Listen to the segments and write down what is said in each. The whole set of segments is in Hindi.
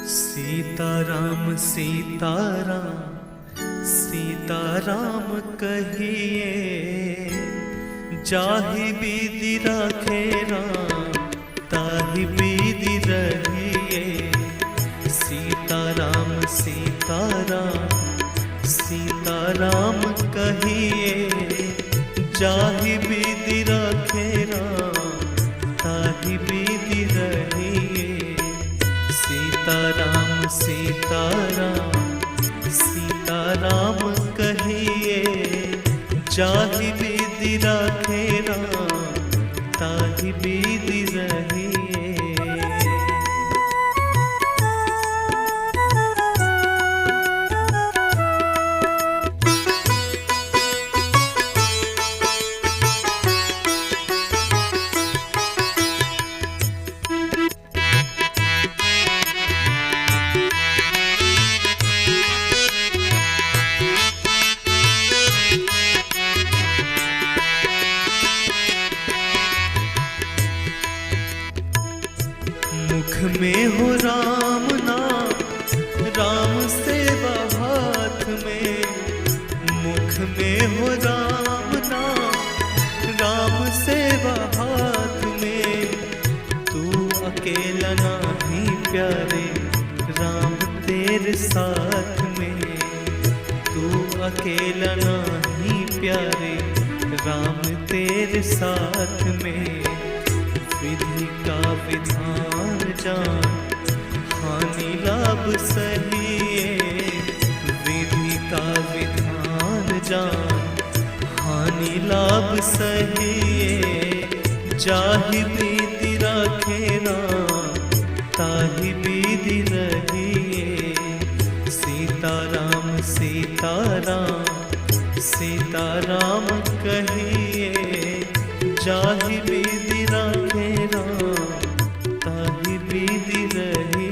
सीताराम सीताराम सीताराम कहिए, जाहि विधि राखे राम ताहि विधि रहिए। सीताराम सीताराम सीताराम कहिए, जाहि विधि राखे राम ताहि विधि रहिए। सीताराम सीताराम सीताराम कहिए, जाहि विधि राखे राम ताहि विधि रहिए। मुख में हो राम नाम, राम सेवा हाथ में। मुख में हो राम नाम, राम सेवा हाथ में। तू अकेला नहीं प्यारे, राम तेरे साथ में। तू अकेला नहीं प्यारे, राम तेरे साथ में। विधि का विधान जान, हानि लाभ सहिए। विधि का विधान जान, हानि लाभ सहिए। जाहि विधि राखे राम ताहि विधि रहिए। सीताराम सीताराम सीताराम कहिए, जाहि विधि राखे राम ताहि विधि रहिए।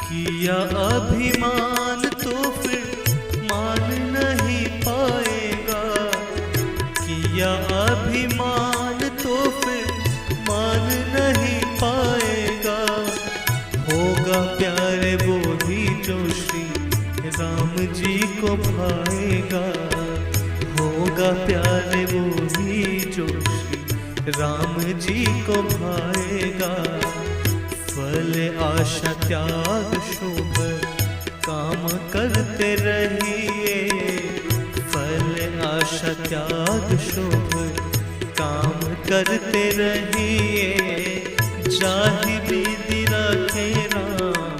किया अभिमान तो फिर मान नहीं पाएगा। किया अभिमान तो फिर मान नहीं पाएगा। होगा प्यारे वो ही जो श्री राम जी को भाएगा। होगा प्यारे वो ही जो श्री राम जी को भाएगा। फल आशा त्याग शुभ काम करते रहिए। फल आशा त्याग शुभ काम करते रहिए। जाहि विधि राखे राम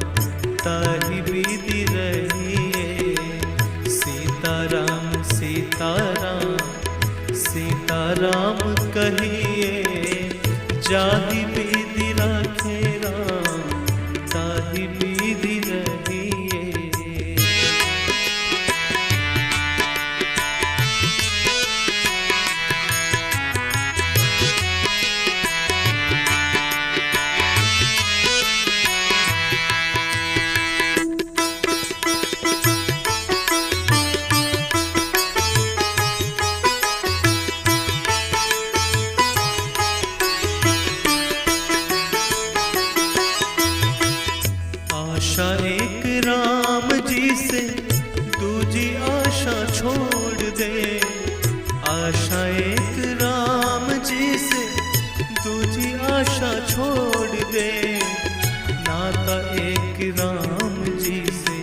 ताहि विधि रहिए। सीताराम सीताराम सीताराम कहिए, जाहि विधि राखे राम ताहि विधि रहिए। आशा एक राम जी से दूजी आशा छोड़ दे। आशा एक राम जी से दूजी आशा छोड़ दे। नाता एक राम जी से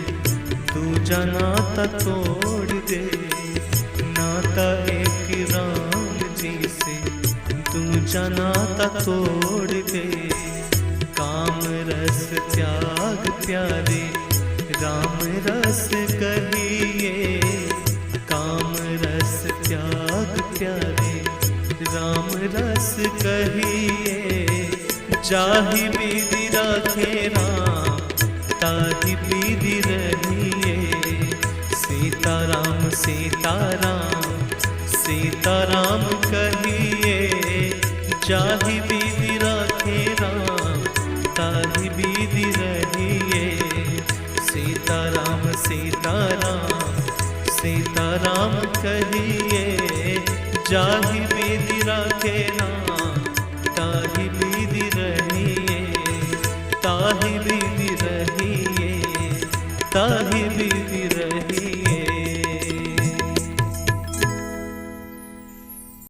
दूजा नाता तोड़ दे। नाता एक राम जी से दूजा नाता तोड़ दे। काम रस त्याग प्यारे, राम रस कहिए। काम रस त्याग प्यारे, राम रस कहिए। जाहि विधि राखे राम सीताराम सीताराम कहिए जाहि विधि राखे राम ताहि विधि रहिए सीताराम सीताराम सीताराम कहिए जाहि विधि राखे राम